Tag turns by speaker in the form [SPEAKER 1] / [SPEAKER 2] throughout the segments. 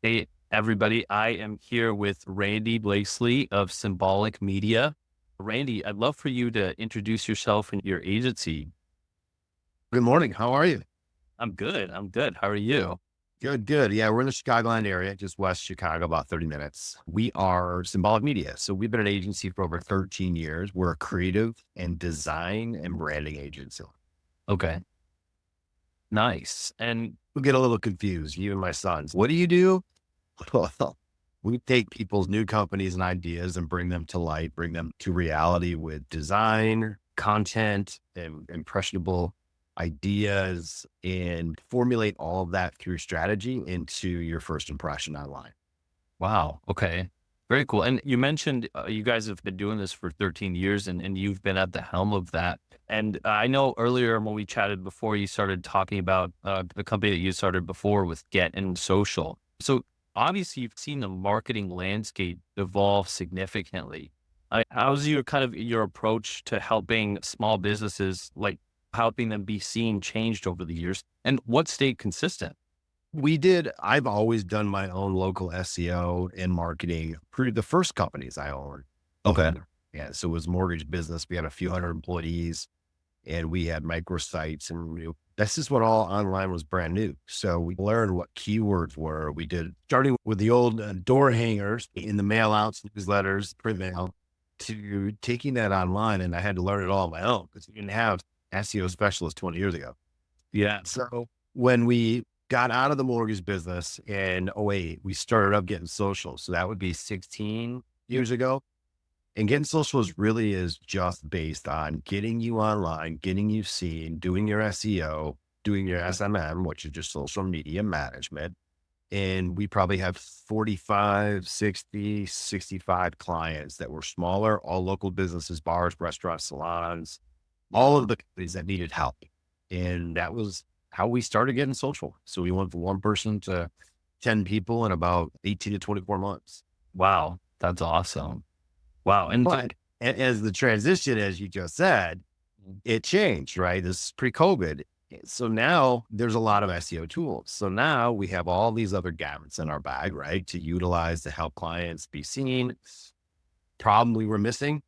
[SPEAKER 1] Hey, everybody. I am here with Randy Blakeslee of Symboliq Media. Randy, I'd love for you to introduce yourself and your agency.
[SPEAKER 2] Good morning. How are you?
[SPEAKER 1] I'm good. I'm good. How are you?
[SPEAKER 2] Good, good. Yeah, we're in the Chicagoland area, just west Chicago, about 30 minutes. We are Symboliq Media. So we've been an agency for over 13 years. We're a creative and design and branding agency.
[SPEAKER 1] Okay. Nice. And
[SPEAKER 2] We get a little confused, you and my sons. What do you do? Well, we take people's new companies and ideas and bring them to light, bring them to reality with design, content, and impressionable ideas, and formulate all of that through strategy into your first impression online.
[SPEAKER 1] wow. Okay. Very cool. And you mentioned you guys have been doing this for 13 years and you've been at the helm of that. And I know earlier when we chatted before, you started talking about the company that you started before with Get and Social. So obviously you've seen the marketing landscape evolve significantly. How's your kind of your approach to helping small businesses, like helping them be seen, changed over the years? And what stayed consistent?
[SPEAKER 2] I've always done my own local SEO and marketing for the first companies I owned.
[SPEAKER 1] Okay.
[SPEAKER 2] Yeah. So it was mortgage business. We had a few hundred employees and we had microsites that's just what all online was brand new. So we learned what keywords were. We did starting with the old door hangers in the mail outs, newsletters, print mail to taking that online. And I had to learn it all on my own because you didn't have SEO specialists 20 years ago.
[SPEAKER 1] Yeah.
[SPEAKER 2] So when we got out of the mortgage business in '08, we started up Getting Social. So that would be 16 years ago. And Getting Social is just based on getting you online, getting you seen, doing your SEO, doing your SMM, which is just social media management. And we probably have 45, 60, 65 clients that were smaller, all local businesses, bars, restaurants, salons, all of the companies that needed help. And that was how we started Getting Social. So we went from one person to 10 people in about 18 to 24 months.
[SPEAKER 1] Wow. That's awesome. Wow. And so,
[SPEAKER 2] But as the transition, as you just said, it changed, right? This is pre-COVID. So now there's a lot of SEO tools. So now we have all these other gadgets in our bag, right? To utilize to help clients be seen. Problem we were missing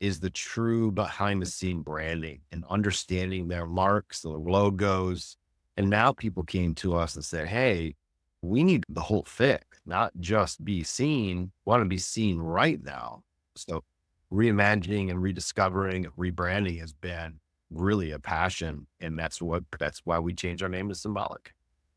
[SPEAKER 2] is the true behind the scene branding and understanding their marks, their logos. And now people came to us and said, hey, we need the whole thing, not just be seen, want to be seen right now. So reimagining and rediscovering, rebranding has been really a passion. And that's why we changed our name to Symboliq.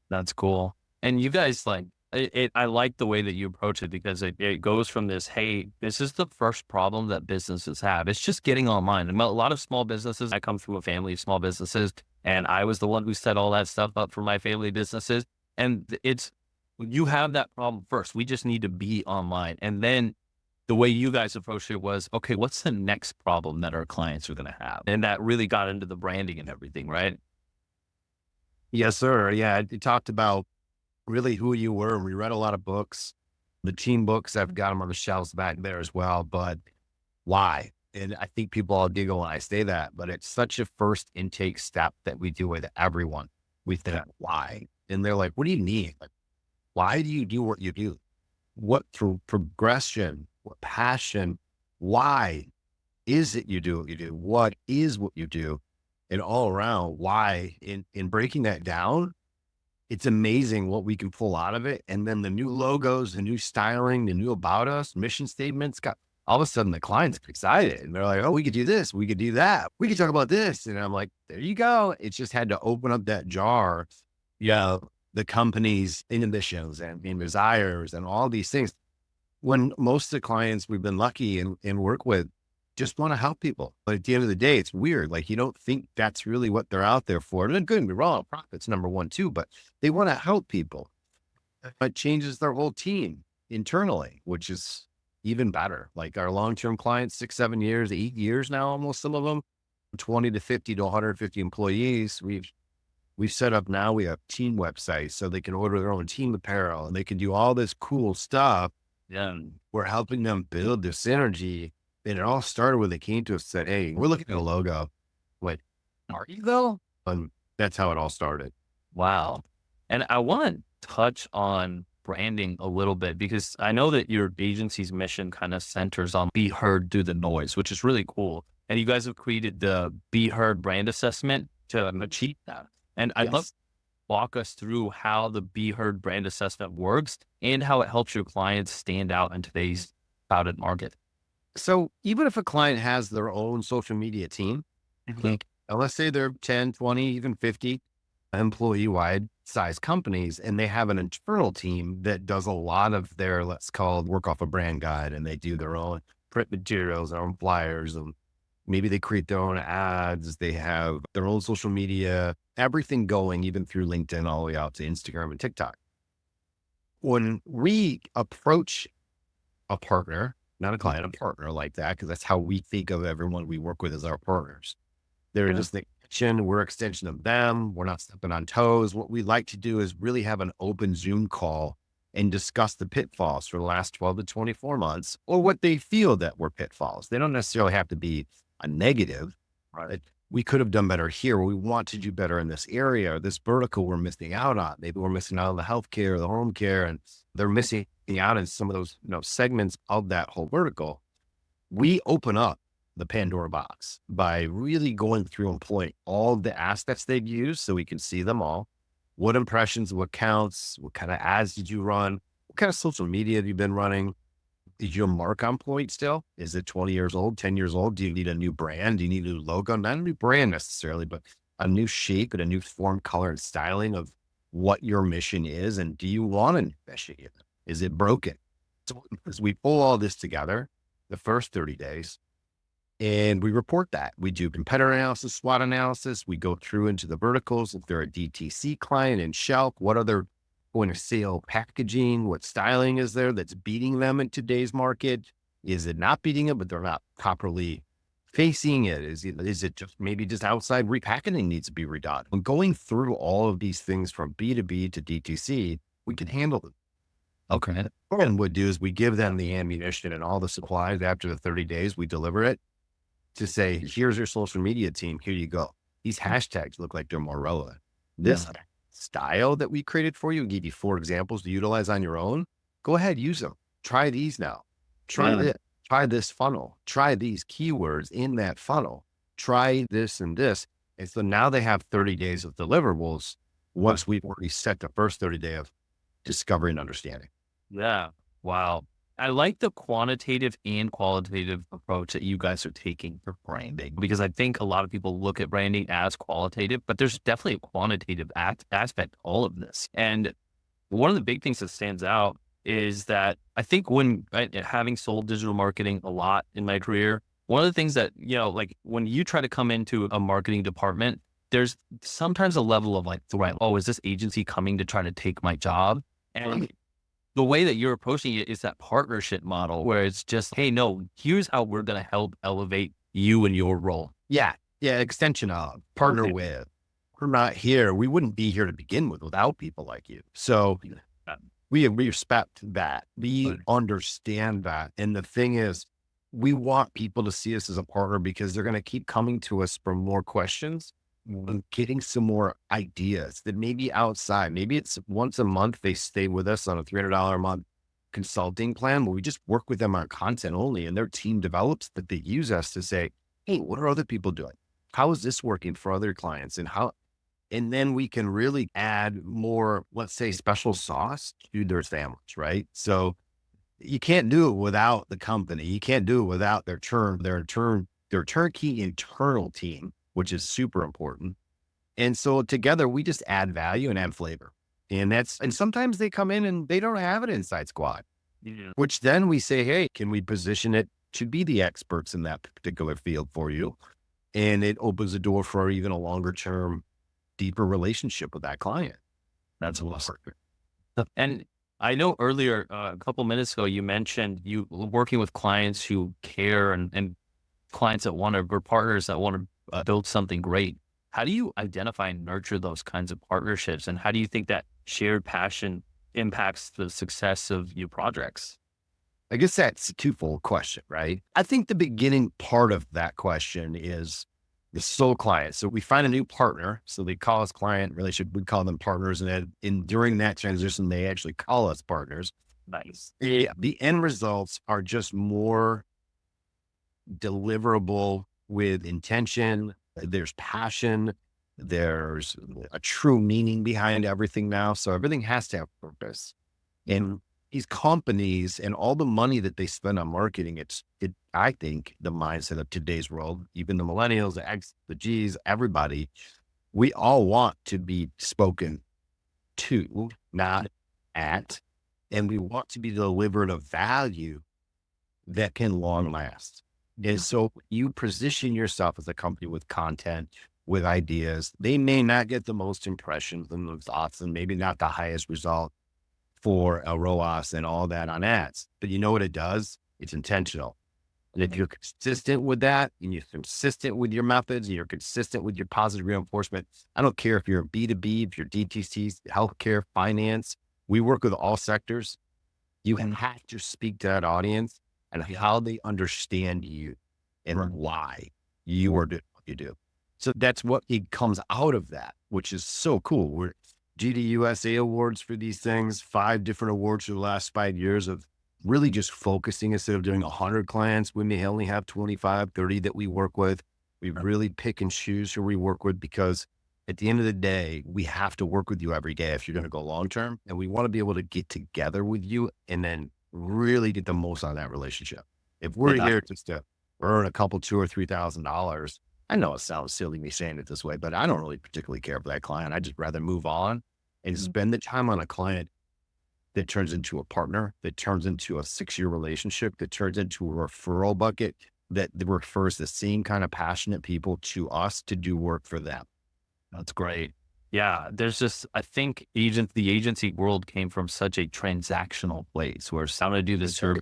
[SPEAKER 1] that's cool. And you guys I like the way that you approach it because it goes from this, hey, this is the first problem that businesses have. It's just getting online. And a lot of small businesses, I come from a family of small businesses, and I was the one who set all that stuff up for my family businesses. And you have that problem first. We just need to be online. And then the way you guys approached it was, okay, what's the next problem that our clients are going to have? And that really got into the branding and everything, right?
[SPEAKER 2] Yes, sir. Yeah. It talked about really who you were. We read a lot of books, the team books. I've got them on the shelves back there as well. But why? And I think people all giggle when I say that, but it's such a first intake step that we do with everyone. We think, why? And they're like, what do you need? Like, why do you do what you do? What through progression, what passion, why is it you do what you do? What is what you do? And all around why in breaking that down, it's amazing what we can pull out of it. And then the new logos, the new styling, the new about us, mission statements got all of a sudden the clients get excited and they're like, oh, we could do this, we could do that, we could talk about this. And I'm like, there you go. It's just had to open up that jar. Yeah. The company's inhibitions and desires and all these things. When most of the clients we've been lucky and work with just want to help people. But at the end of the day, it's weird. Like you don't think that's really what they're out there for. And don't get me wrong, profit's number one too, but they want to help people. It changes their whole team internally, which is even better. Like our long-term clients, 6, 7 years, 8 years now, almost some of them, 20 to 50 to 150 employees. We've set up now, we have team websites so they can order their own team apparel and they can do all this cool stuff. And we're helping them build this synergy. And it all started when they came to us and said, hey, we're looking at a logo. Wait, are you though? And that's how it all started.
[SPEAKER 1] Wow. And I want to touch on branding a little bit, because I know that your agency's mission kind of centers on be heard through the noise, which is really cool. And you guys have created the Be Heard brand assessment to achieve that. And I'd love
[SPEAKER 2] Yes.
[SPEAKER 1] walk us through how the Be Heard brand assessment works and how it helps your clients stand out in today's crowded market.
[SPEAKER 2] So even if a client has their own social media team, like, let's say they're 10, 20, even 50 employee wide size companies, and they have an internal team that does a lot of their, let's call it work off a brand guide, and they do their own print materials, their own flyers, and maybe they create their own ads. They have their own social media, everything going, even through LinkedIn, all the way out to Instagram and TikTok. When we approach a partner, not a client, a partner like that, because that's how we think of everyone we work with as our partners. They're just an extension. We're an extension of them. We're not stepping on toes. What we like to do is really have an open Zoom call and discuss the pitfalls for the last 12 to 24 months, or what they feel that were pitfalls. They don't necessarily have to be a negative, right? We could have done better here. We want to do better in this area, or this vertical we're missing out on. Maybe we're missing out on the healthcare, the home care, and they're missing out in some of those, segments of that whole vertical. We open up the Pandora box by really going through and pulling all the assets they've used so we can see them all. What impressions, what counts, what kind of ads did you run? What kind of social media have you been running? Is your mark on point still? Is it 20 years old, 10 years old? Do you need a new brand? Do you need a new logo? Not a new brand necessarily, but a new shape and a new form, color, and styling of what your mission is. And do you want a new mission? Is it broken? So as we pull all this together, the first 30 days, and we report that. We do competitor analysis, SWOT analysis. We go through into the verticals. If they're a DTC client and shelf, what other point of sale packaging, what styling is there that's beating them in today's market? Is it not beating it, but they're not properly facing it? Is it just maybe just outside repackaging needs to be redone? When going through all of these things from B2B to DTC, we can handle them.
[SPEAKER 1] Okay.
[SPEAKER 2] And what we do is we give them the ammunition and all the supplies after the 30 days, we deliver it to say, here's your social media team. Here you go. These hashtags look like they're more relevant. This style that we created for you, give you 4 examples to utilize on your own. Go ahead, use them. Try these now. Try this. Try this funnel. Try these keywords in that funnel. Try this and this. And so now they have 30 days of deliverables once we've already set the first 30 day of discovery and understanding.
[SPEAKER 1] Yeah. Wow. I like the quantitative and qualitative approach that you guys are taking for branding, because I think a lot of people look at branding as qualitative, but there's definitely a quantitative aspect to all of this. And one of the big things that stands out is that I think having sold digital marketing a lot in my career, one of the things that, like when you try to come into a marketing department, there's sometimes a level of like threat. Oh, is this agency coming to try to take my job? And the way that you're approaching it is that partnership model where it's just, hey, no, here's how we're going to help elevate you and your role.
[SPEAKER 2] Yeah. Extension of, partner with. We're not here. We wouldn't be here to begin with without people like you. So we respect that. We understand that. And the thing is, we want people to see us as a partner because they're going to keep coming to us for more questions and getting some more ideas that maybe outside, maybe it's once a month, they stay with us on a $300 a month consulting plan where we just work with them on content only, and their team develops that they use us to say, hey, what are other people doing? How is this working for other clients? And then we can really add more, let's say, special sauce to their sandwich, right? So you can't do it without the company. You can't do it without their turnkey internal team, which is super important. And so together we just add value and add flavor. And sometimes they come in and they don't have an inside squad, which then we say, hey, can we position it to be the experts in that particular field for you? And it opens the door for even a longer term, deeper relationship with that client.
[SPEAKER 1] That's awesome. And I know earlier, a couple minutes ago, you mentioned you working with clients who care and clients that or partners that want to build something great. How do you identify and nurture those kinds of partnerships? And how do you think that shared passion impacts the success of your projects?
[SPEAKER 2] I guess that's a twofold question, right? I think the beginning part of that question is the sole client. So we find a new partner. So they call us client relationship. We call them partners. And then during that transition, they actually call us partners.
[SPEAKER 1] Nice.
[SPEAKER 2] The end results are just more deliverable with intention. There's passion. There's a true meaning behind everything now. So everything has to have purpose. And these companies and all the money that they spend on marketing, I think the mindset of today's world, even the millennials, the X, the Gs, everybody, we all want to be spoken to, not at, and we want to be delivered a value that can long last. And so you position yourself as a company with content, with ideas. They may not get the most impressions and the thoughts, and maybe not the highest result for a ROAS and all that on ads. But you know what it does? It's intentional. And if you're consistent with that, and you're consistent with your methods, and you're consistent with your positive reinforcement, I don't care if you're B2B, if you're DTC, healthcare, finance, we work with all sectors. You have to speak to that audience and how they understand you and why you are doing what you do. So that's what it comes out of that, which is so cool. We're GDUSA awards for these things, 5 different awards for the last 5 years of really just focusing. Instead of doing 100 clients, we may only have 25, 30 that we work with. We really pick and choose who we work with, because at the end of the day, we have to work with you every day if you're going to go long-term. And we want to be able to get together with you and then really get the most out of that relationship. If we're here just to earn a couple, $2,000 or $3,000, I know it sounds silly me saying it this way, but I don't really particularly care for that client. I just rather move on and spend the time on a client that turns into a partner, that turns into a 6-year relationship, that turns into a referral bucket, that refers the same kind of passionate people to us to do work for them.
[SPEAKER 1] That's great. Yeah, there's just, I think the agency world came from such a transactional place where it's, I'm going to do this service,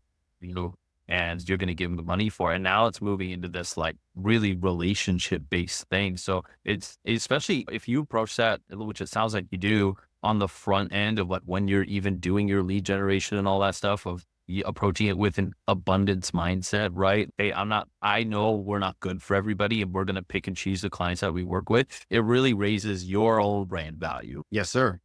[SPEAKER 1] and you're going to give them the money for it. And now it's moving into this like really relationship based thing. So it's, especially if you approach that, which it sounds like you do, on the front end of what, when you're even doing your lead generation and all that stuff, of approaching it with an abundance mindset, right? Hey, I know we're not good for everybody, and we're going to pick and choose the clients that we work with. It really raises your own brand value.
[SPEAKER 2] Yes, sir.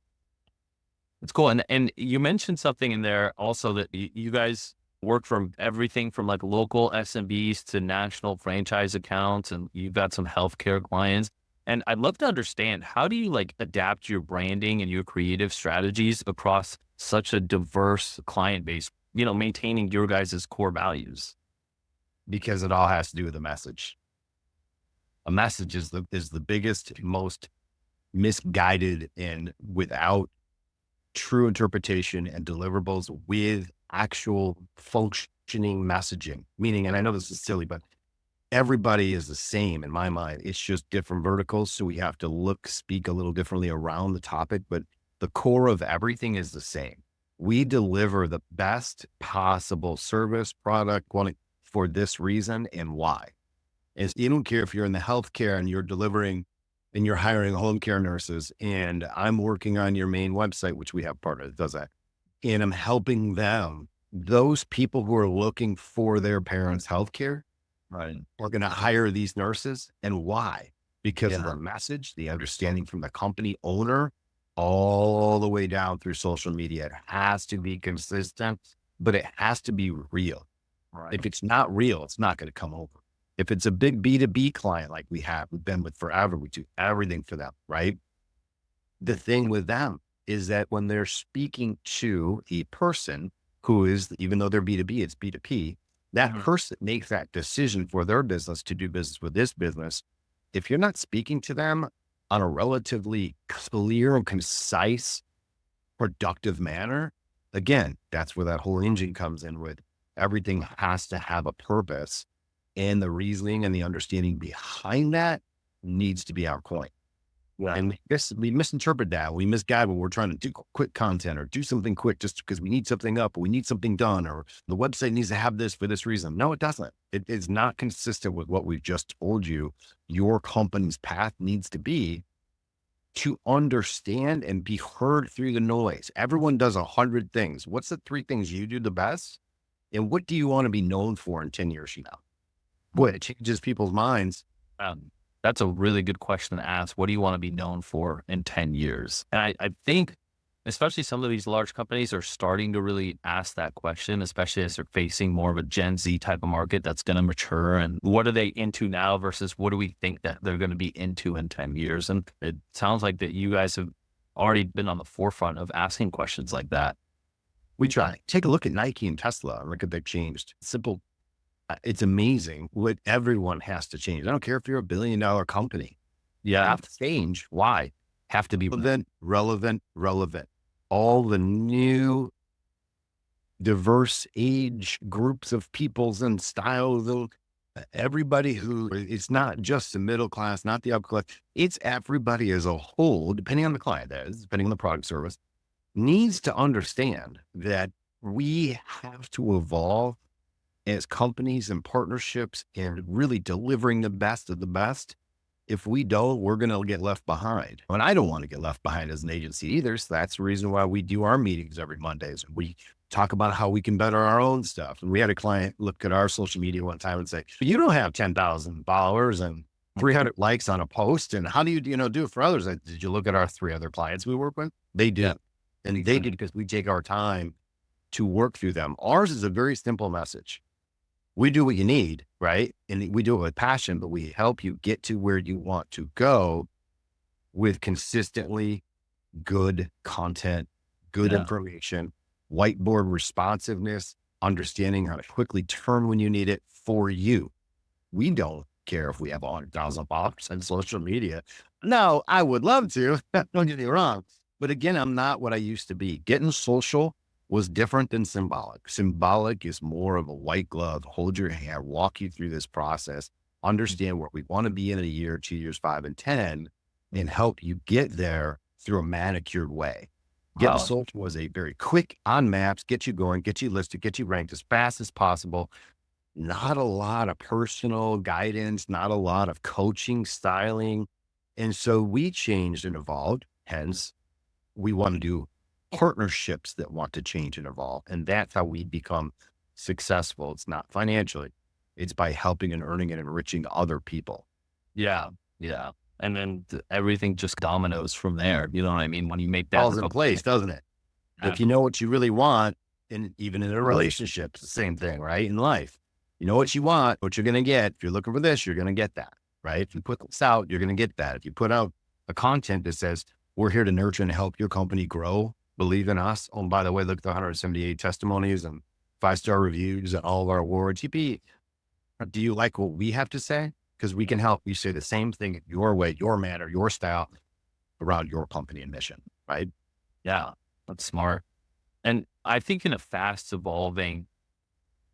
[SPEAKER 1] It's cool. And you mentioned something in there also that you guys work from everything from like local SMBs to national franchise accounts, and you've got some healthcare clients. And I'd love to understand, how do you like adapt your branding and your creative strategies across such a diverse client base, maintaining your guys' core values?
[SPEAKER 2] Because it all has to do with the message. A message is the biggest, most misguided, and without true interpretation and deliverables with actual functioning messaging. Meaning, and I know this is silly, but everybody is the same in my mind. It's just different verticals. So we have to speak a little differently around the topic, but the core of everything is the same. We deliver the best possible service, product, quality for this reason and why. Is you don't care if you're in the healthcare and you're delivering and you're hiring home care nurses, and I'm working on your main website, which we have a partner that does that, and I'm helping them. Those people who are looking for their parents' healthcare, right, are going to hire these nurses. And why? Because of the message, the understanding from the company owner, all the way down through social media. It has to be consistent, but it has to be real. Right. If it's not real, it's not going to come over. If it's a big B2B client like we've been with forever, we do everything for them, right? The thing with them is that when they're speaking to a person who is, even though they're B2B, it's B2P, that person makes that decision for their business to do business with this business. If you're not speaking to them on a relatively clear and concise, productive manner, again, that's where that whole engine comes in with everything has to have a purpose, and the reasoning and the understanding behind that needs to be our point. Yeah. And we misinterpret that. We misguide when we're trying to do quick content or do something quick just because we need something up, or we need something done, or the website needs to have this for this reason. No, it doesn't. It is not consistent with what we've just told you. Your company's path needs to be to understand and be heard through the noise. Everyone does 100 things. What's the 3 things you do the best? And what do you want to be known for in 10 years from now? Boy, it changes people's minds.
[SPEAKER 1] That's a really good question to ask. What do you want to be known for in 10 years? And I think, especially some of these large companies are starting to really ask that question, especially as they're facing more of a Gen Z type of market that's going to mature. And what are they into now versus what do we think that they're going to be into in 10 years? And it sounds like that you guys have already been on the forefront of asking questions like that.
[SPEAKER 2] We try. Take a look at Nike and Tesla. Look at they've changed. Simple. It's amazing what everyone has to change. I don't care if you're a $1 billion company. You
[SPEAKER 1] Yeah.
[SPEAKER 2] have to change. Why?
[SPEAKER 1] Have to be
[SPEAKER 2] Relevant. All the new diverse age groups of peoples and styles. Everybody who, it's not just the middle class, not the upper class. It's everybody as a whole, depending on the client, that is, depending on the product service, needs to understand that we have to evolve as companies and partnerships and really delivering the best of the best. If we don't, we're going to get left behind. And I don't want to get left behind as an agency either. So that's the reason why we do our meetings every Mondays. We talk about how we can better our own stuff. And we had a client look at our social media one time and say, you don't have 10,000 followers and 300 likes on a post. And how do you, do it for others? Did you look at our 3 other clients we work with? They did.
[SPEAKER 1] Yeah.
[SPEAKER 2] And they did because we take our time to work through them. Ours is a very simple message. We do what you need, right? And we do it with passion, but we help you get to where you want to go with consistently good content, good information, whiteboard responsiveness, understanding how to quickly turn when you need it for you. We don't care if we have 100,000 followers on social media. No, I would love to. Don't get me wrong. But again, I'm not what I used to be. Getting social was different than Symboliq. Symboliq is more of a white glove, hold your hand, walk you through this process, understand where we want to be in a year, 2 years, 5 and 10, and help you get there through a manicured way. Getting social was a very quick on maps, get you going, get you listed, get you ranked as fast as possible. Not a lot of personal guidance, not a lot of coaching, styling. And so we changed and evolved. Hence, we want to do partnerships that want to change and evolve. And that's how we become successful. It's not financially, it's by helping and earning and enriching other people.
[SPEAKER 1] Yeah. Yeah. And then everything just dominoes from there. You know what I mean? When you make that
[SPEAKER 2] falls in place, doesn't it?
[SPEAKER 1] Yeah.
[SPEAKER 2] If you know what you really want, and even in a relationship, it's the same thing, right? In life, you know what you want, what you're going to get. If you're looking for this, you're going to get that, right? If you put this out, you're going to get that. If you put out a content that says, we're here to nurture and help your company grow, believe in us. Oh, and by the way, look at the 178 testimonies and 5-star reviews and all of our awards. Do you like what we have to say? Because we can help you say the same thing your way, your manner, your style around your company and mission, right?
[SPEAKER 1] Yeah, that's smart. And I think in a fast evolving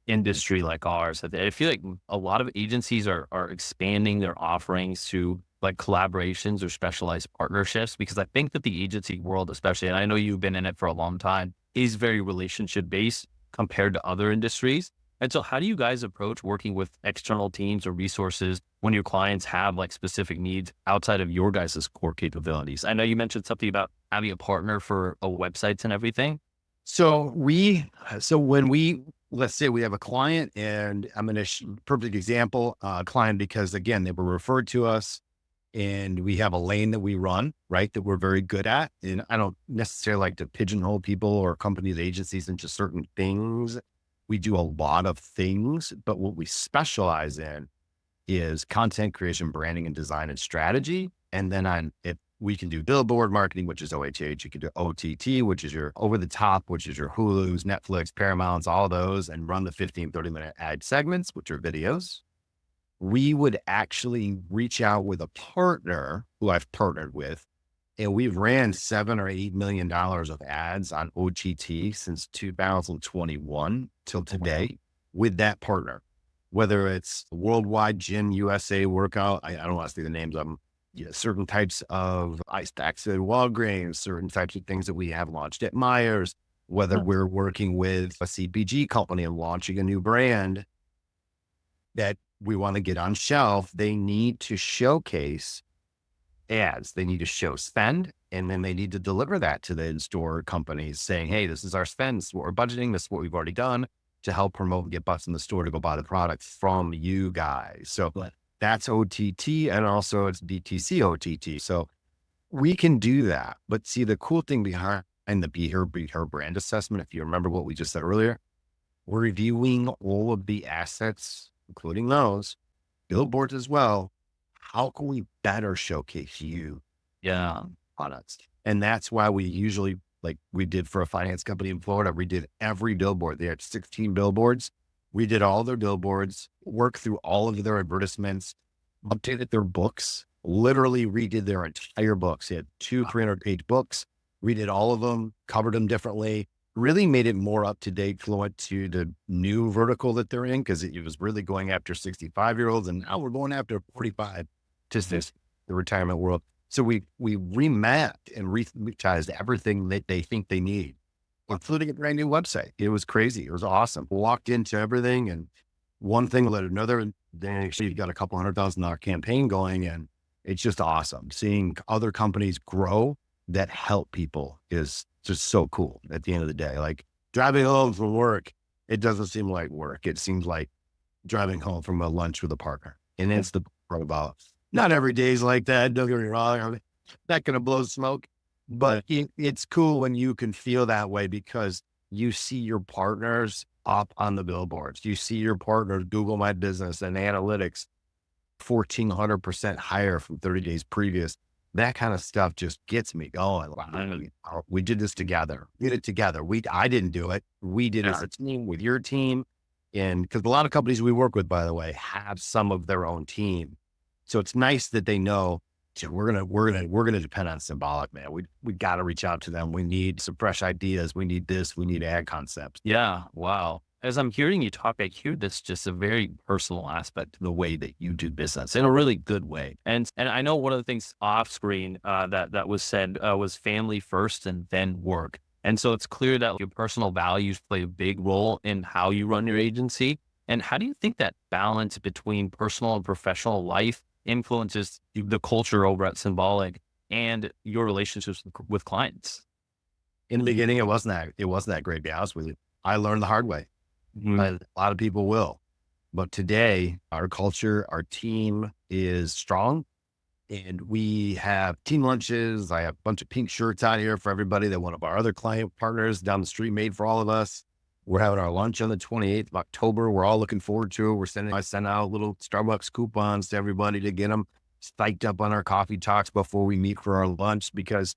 [SPEAKER 1] industry like ours, I feel like a lot of agencies are expanding their offerings to like collaborations or specialized partnerships, because I think that the agency world, especially, and I know you've been in it for a long time, is very relationship based compared to other industries. And so how do you guys approach working with external teams or resources when your clients have like specific needs outside of your guys' core capabilities? I know you mentioned something about having a partner for websites and everything.
[SPEAKER 2] So let's say we have a client, and I'm going to perfect example, client, because again, they were referred to us and we have a lane that we run, right? That we're very good at. And I don't necessarily like to pigeonhole people or companies, agencies into certain things. We do a lot of things, but what we specialize in is content creation, branding, and design and strategy. And then if we can do billboard marketing, which is OHH, you can do OTT, which is your over the top, which is your Hulu's, Netflix, Paramounts, all those, and run the 15, 30-minute ad segments, which are videos. We would actually reach out with a partner who I've partnered with, and we've ran $7 or $8 million of ads on OTT since 2021 till today with that partner. Whether it's Worldwide Gym USA Workout, I don't want to say the names of them, certain types of ice packs at Walgreens, certain types of things that we have launched at Myers, whether we're working with a CPG company and launching a new brand that we want to get on shelf, they need to showcase ads. They need to show spend, and then they need to deliver that to the in-store companies saying, hey, this is our spend. This is what we're budgeting. This is what we've already done to help promote and get butts in the store to go buy the product from you guys. So That's OTT, and also it's BTC OTT. So we can do that. But see, the cool thing behind the Be Her brand assessment, if you remember what we just said earlier, we're reviewing all of the assets, including those billboards as well. How can we better showcase you
[SPEAKER 1] Yeah.
[SPEAKER 2] products? And that's why we usually, like we did for a finance company in Florida, we did every billboard. They had 16 billboards. We did all their billboards, worked through all of their advertisements, updated their books, literally redid their entire books. They had 300-page books, redid all of them, covered them differently, really made it more up to date, fluent to the new vertical that they're in. Cause it was really going after 65-year-olds, and now we're going after 45, just this, the retirement world. So we remapped and re-advertised everything that they think they need, including a brand new website. It was crazy. It was awesome. Walked into everything, and one thing led to another. And then actually you've got a couple $100,000 campaign going, and it's just awesome. Seeing other companies grow that help people is just so cool at the end of the day. Like driving home from work, it doesn't seem like work. It seems like driving home from a lunch with a partner. And that's the part about, not every day is like that. Don't get me wrong. I'm not going to blow smoke, but it's cool when you can feel that way, because you see your partners up on the billboards. You see your partners Google My Business and analytics 1,400% higher from 30 days previous. That kind of stuff just gets me going. Wow, we did this together. We did it together. I didn't do it. We did it as a team with your team. And because a lot of companies we work with, by the way, have some of their own team. So it's nice that they know, we're gonna depend on Symboliq, man. We got to reach out to them. We need some fresh ideas. We need this. We need ad concepts.
[SPEAKER 1] Yeah. Wow. As I'm hearing you talk, I hear this just a very personal aspect to the way that you do business in a really good way. And I know one of the things off screen that was said was family first and then work. And so it's clear that your personal values play a big role in how you run your agency. And how do you think that balance between personal and professional life influences the culture over at Symboliq and your relationships with clients?
[SPEAKER 2] In the beginning, it wasn't that great, to be honest with you. I learned the hard way. A lot of people will. But today, our culture, our team is strong, and we have team lunches. I have a bunch of pink shirts out here for everybody that one of our other client partners down the street made for all of us. We're having our lunch on the 28th of October. We're all looking forward to it. I send out little Starbucks coupons to everybody to get them psyched up on our coffee talks before we meet for our lunch, because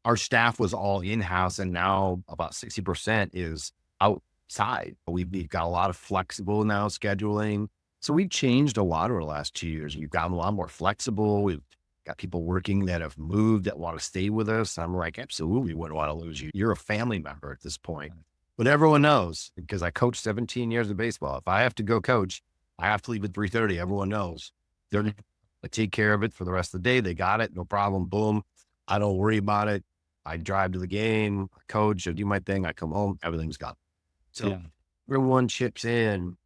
[SPEAKER 2] our staff was all in-house, and now about 60% is outside. We've got a lot of flexible now scheduling. So we've changed a lot over the last 2 years. We've gotten a lot more flexible. We've got people working that have moved that want to stay with us. I'm like, absolutely wouldn't want to lose you. You're a family member at this point. But everyone knows, because I coached 17 years of baseball. If I have to go coach, I have to leave at 3:30. Everyone knows. I take care of it for the rest of the day. They got it. No problem. Boom. I don't worry about it. I drive to the game, I coach, I do my thing. I come home, everything's gone. So everyone chips in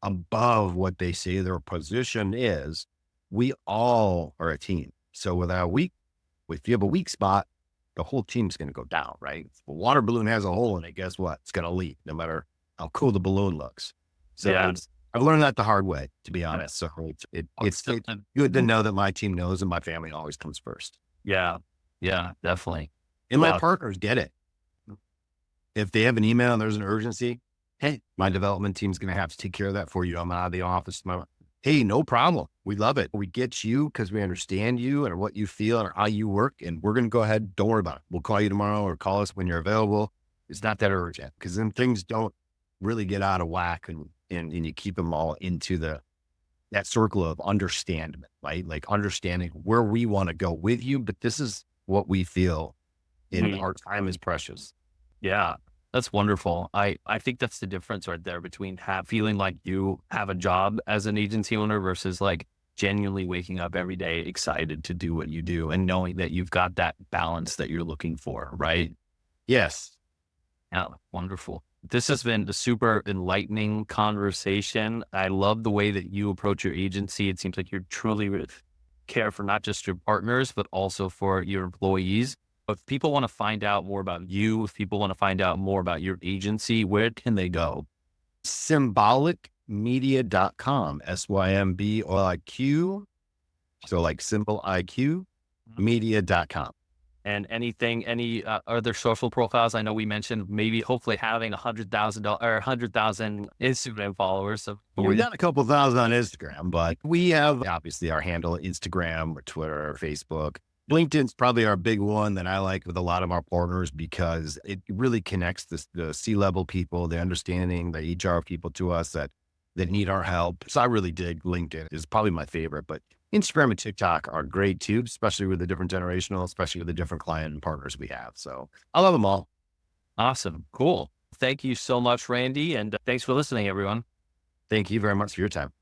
[SPEAKER 2] above what they say their position is. We all are a team. So if you have a weak spot, the whole team's going to go down, right? If a water balloon has a hole in it, guess what? It's going to leak, no matter how cool the balloon looks. So I've learned that the hard way, to be honest. So it's good to know that my team knows and my family always comes first.
[SPEAKER 1] Yeah. Yeah, definitely.
[SPEAKER 2] And my partners get it. If they have an email and there's an urgency, hey, my development team's going to have to take care of that for you. I'm out of the office. Hey, no problem. We love it. We get you because we understand you and what you feel and how you work. And we're going to go ahead. Don't worry about it. We'll call you tomorrow, or call us when you're available. It's not that urgent, because then things don't really get out of whack, and you keep them all into that circle of understanding, right? Like understanding where we want to go with you, but this is what we feel in our time is precious.
[SPEAKER 1] Yeah, that's wonderful. I think that's the difference right there between feeling like you have a job as an agency owner versus like genuinely waking up every day excited to do what you do and knowing that you've got that balance that you're looking for, right?
[SPEAKER 2] Yes.
[SPEAKER 1] Yeah, wonderful. This has been a super enlightening conversation. I love the way that you approach your agency. It seems like you're truly care for not just your partners, but also for your employees. If people want to find out more about you, if people want to find out more about your agency, where can they go?
[SPEAKER 2] Symboliq Symboliq.media.com, SYMBOIQ. So like symbol IQ, media.com.
[SPEAKER 1] And any other social profiles? I know we mentioned maybe hopefully having 100,000 Instagram followers. So
[SPEAKER 2] We got a couple thousand on Instagram, but we have obviously our handle Instagram or Twitter or Facebook. LinkedIn's probably our big one that I like with a lot of our partners because it really connects the C-level people, the understanding, the HR people to us that need our help. So I really dig LinkedIn. It's probably my favorite, but Instagram and TikTok are great too, especially with the different generational, especially with the different client and partners we have. So I love them all.
[SPEAKER 1] awesome. Cool. Thank you so much, Randy. And thanks for listening, everyone.
[SPEAKER 2] Thank you very much for your time.